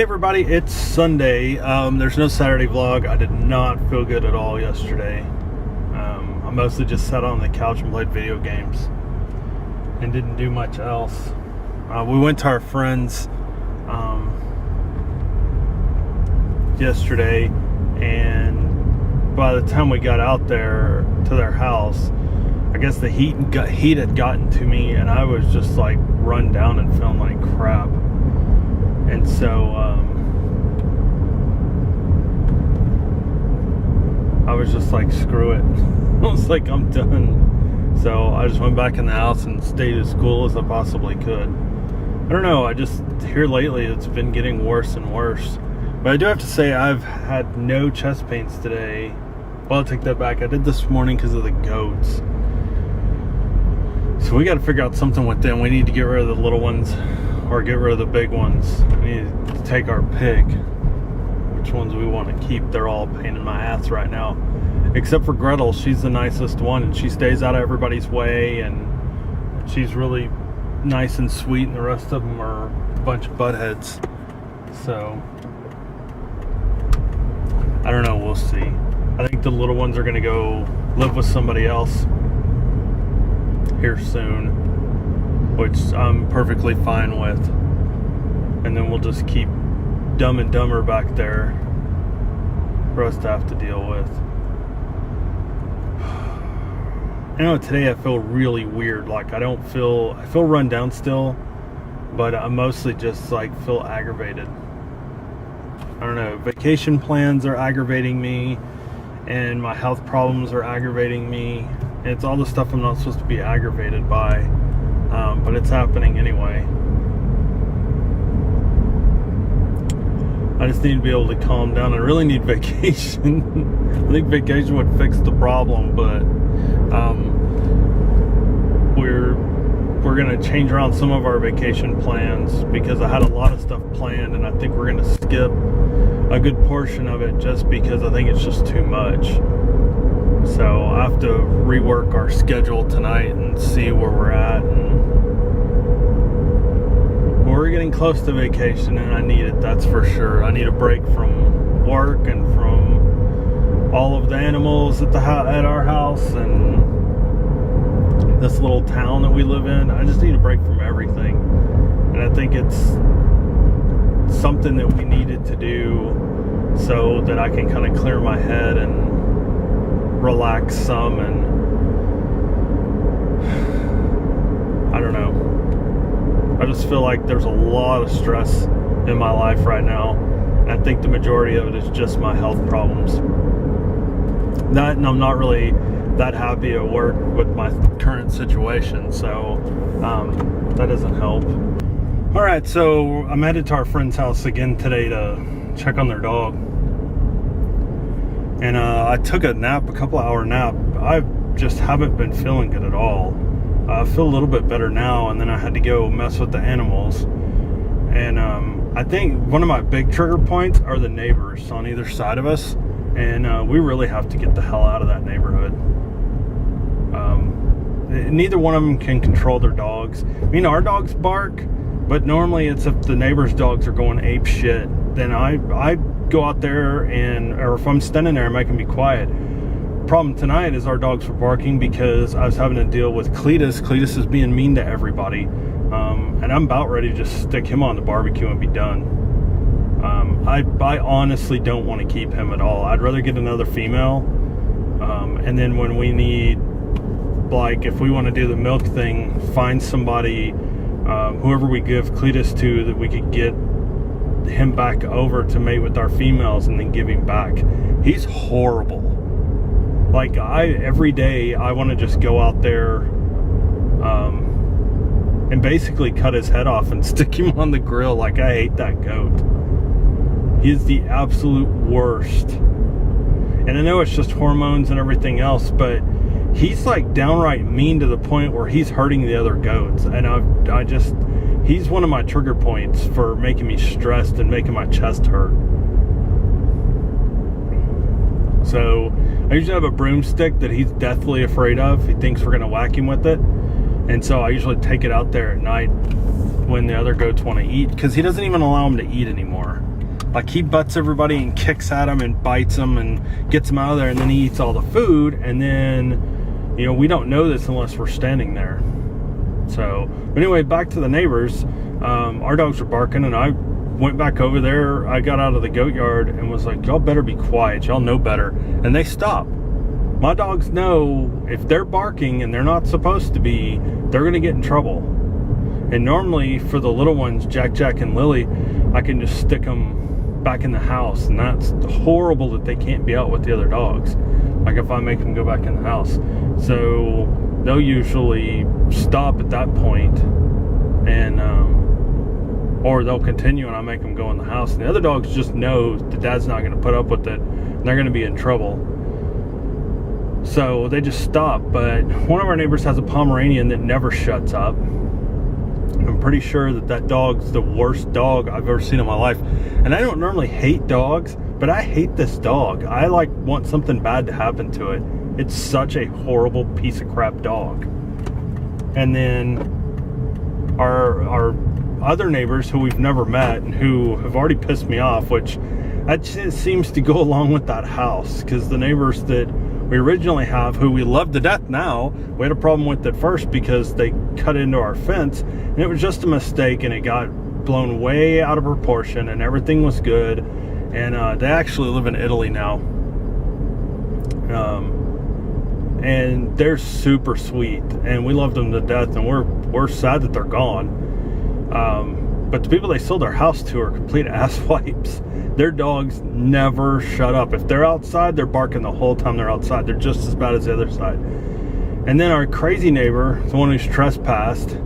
Hey everybody, it's Sunday. There's no Saturday vlog. I did not feel good at all yesterday. I mostly just sat on the couch and played video games and didn't do much else. We went to our friends yesterday, and by the time we got out there to their house, I guess the heat had gotten to me, and I was just like run down and feeling like crap. And so I was just like, screw it. I was like, I'm done. So I just went back in the house and stayed as cool as I possibly could. I don't know, I just, here lately, it's been getting worse and worse. But I do have to say, I've had no chest pains today. Well, I'll take that back. I did this morning because of the goats. So we got to figure out something with them. We need to get rid of the little ones or get rid of the big ones. We need to take our pick. Which ones we want to keep. They're all a pain in my ass right now. Except for Gretel. She's the nicest one, and she stays out of everybody's way, and she's really nice and sweet, and the rest of them are a bunch of buttheads. So I don't know, we'll see. I think the little ones are going to go live with somebody else here soon, which I'm perfectly fine with. And then we'll just keep Dumb and Dumber back there for us to have to deal with. I know today I feel really weird. Like I feel run down still, but I mostly just like feel aggravated. I don't know, vacation plans are aggravating me, and my health problems are aggravating me. It's all the stuff I'm not supposed to be aggravated by, but it's happening anyway. I just need to be able to calm down. I really need vacation. I think vacation would fix the problem, but we're going to change around some of our vacation plans because I had a lot of stuff planned, and I think we're going to skip a good portion of it just because I think it's just too much. So I have to rework our schedule tonight and see where we're at. And we're getting close to vacation, and I need it, that's for sure. I need a break from work and from all of the animals at our house and this little town that we live in. I just need a break from everything. And I think it's something that we needed to do so that I can kind of clear my head and relax some, and I don't know. I just feel like there's a lot of stress in my life right now, and I think the majority of it is just my health problems. That, and I'm not really that happy at work with my current situation, so that doesn't help. Alright, so I'm headed to our friend's house again today to check on their dog. And I took a couple hour nap. I just haven't been feeling good at all. I feel a little bit better now, and then I had to go mess with the animals. And I think one of my big trigger points are the neighbors on either side of us. And we really have to get the hell out of that neighborhood. Neither one of them can control their dogs. I mean, our dogs bark, but normally it's if the neighbors' dogs are going ape shit. Then I go out there, or if I'm standing there, I can be quiet. Problem tonight is our dogs were barking because I was having to deal with Cletus. Cletus is being mean to everybody, and I'm about ready to just stick him on the barbecue and be done. I honestly don't want to keep him at all. I'd rather get another female, and then when we need, like, if we want to do the milk thing, find somebody, whoever we give Cletus to, that we could get him back over to mate with our females and then give him back. He's horrible. Like, every day I want to just go out there and basically cut his head off and stick him on the grill. Like, I hate that goat. He's the absolute worst. And I know it's just hormones and everything else, but he's like downright mean to the point where he's hurting the other goats. And he's one of my trigger points for making me stressed and making my chest hurt. So I usually have a broomstick that he's deathly afraid of. He thinks we're going to whack him with it. And so I usually take it out there at night when the other goats want to eat, because he doesn't even allow them to eat anymore. Like, he butts everybody and kicks at them and bites them and gets them out of there, and then he eats all the food, and then, you know, we don't know this unless we're standing there. So, but anyway, back to the neighbors. Our dogs were barking, and I went back over there. I got out of the goat yard and was like, y'all better be quiet. Y'all know better. And they stopped. My dogs know if they're barking and they're not supposed to be, they're going to get in trouble. And normally for the little ones, Jack, and Lily, I can just stick them back in the house, and that's horrible that they can't be out with the other dogs, like if I make them go back in the house. So they'll usually stop at that point, and or they'll continue and I make them go in the house, and the other dogs just know the dad's not going to put up with it and they're going to be in trouble, so they just stop. But one of our neighbors has a Pomeranian that never shuts up. I'm pretty sure that dog's the worst dog I've ever seen in my life. And I don't normally hate dogs, but I hate this dog. I want something bad to happen to it. It's such a horrible piece of crap dog. And then our other neighbors who we've never met and who have already pissed me off, which that just seems to go along with that house, because the neighbors that we originally have, who we love to death now, we had a problem with at first because they cut into our fence, and it was just a mistake, and it got blown way out of proportion, and everything was good. And they actually live in Italy now, and they're super sweet, and we love them to death, and we're sad that they're gone. But the people they sold their house to are complete asswipes. Their dogs never shut up. If they're outside, they're barking the whole time they're outside. They're just as bad as the other side. And then our crazy neighbor, the one who's trespassed,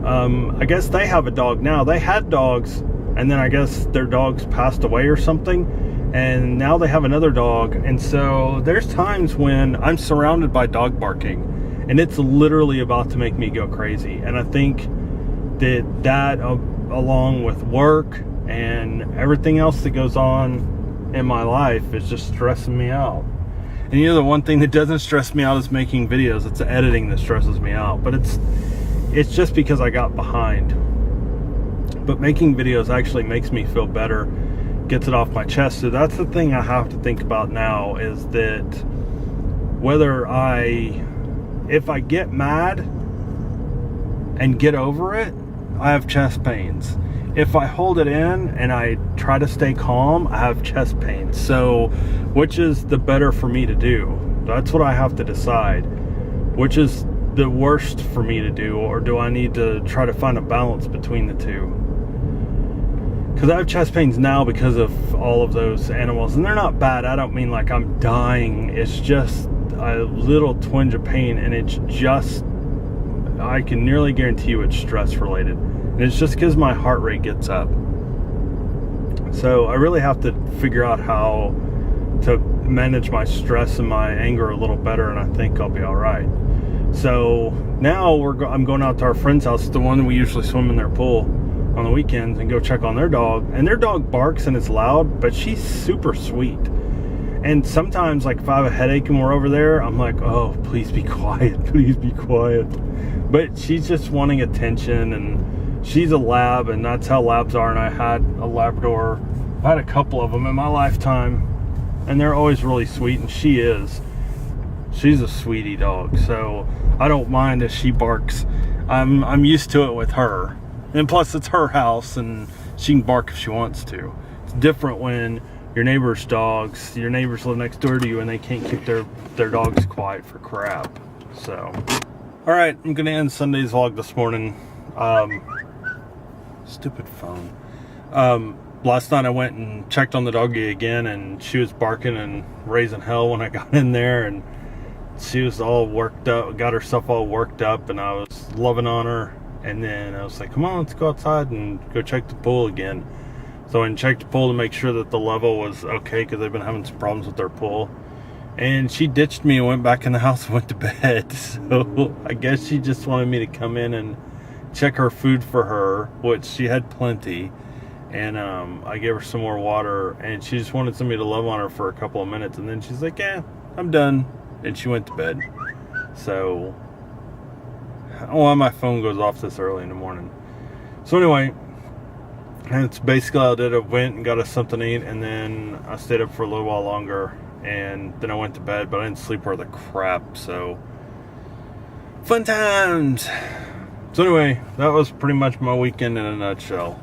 I guess they have a dog now. They had dogs, and then I guess their dogs passed away or something, and now they have another dog. And so there's times when I'm surrounded by dog barking, and it's literally about to make me go crazy. And I think that along with work and everything else that goes on in my life is just stressing me out. And you know, the one thing that doesn't stress me out is making videos. It's the editing that stresses me out, but it's just because I got behind. But making videos actually makes me feel better, gets it off my chest. So that's the thing I have to think about now, is that if I get mad and get over it, I have chest pains. If I hold it in and I try to stay calm, I have chest pains. So which is the better for me to do? That's what I have to decide. Which is the worst for me to do, or do I need to try to find a balance between the two? Because I have chest pains now because of all of those animals, and they're not bad. I don't mean like I'm dying. It's just a little twinge of pain, and it's just, I can nearly guarantee you it's stress related. And it's just because my heart rate gets up. So I really have to figure out how to manage my stress and my anger a little better, and I think I'll be all right. So now I'm going out to our friend's house, the one we usually swim in their pool on the weekends, and go check on their dog. And their dog barks and it's loud, but she's super sweet. And sometimes, like, if I have a headache and we're over there, I'm like, oh, please be quiet, please be quiet. But she's just wanting attention, and she's a lab, and that's how labs are. And I had a Labrador. I had a couple of them in my lifetime, and they're always really sweet, and she's a sweetie dog. So I don't mind if she barks. I'm used to it with her. And plus, it's her house, and she can bark if she wants to. It's different when your neighbors live next door to you, and they can't keep their dogs quiet for crap. So, all right, I'm gonna end Sunday's vlog this morning. Stupid phone. Last night I went and checked on the doggie again, and she was barking and raising hell when I got in there, and she was all worked up, got herself all worked up, and I was loving on her. And then I was like, come on, let's go outside and go check the pool again. So I went and checked the pool to make sure that the level was okay, because they've been having some problems with their pool. And she ditched me and went back in the house and went to bed. So I guess she just wanted me to come in and check her food for her, which she had plenty. And I gave her some more water, and she just wanted somebody to love on her for a couple of minutes. And then she's like, yeah, I'm done. And she went to bed. So I don't know why my phone goes off this early in the morning. So anyway, that's basically how I did. I went and got us something to eat, and then I stayed up for a little while longer, and then I went to bed, but I didn't sleep worth a crap, so fun times. So anyway, that was pretty much my weekend in a nutshell.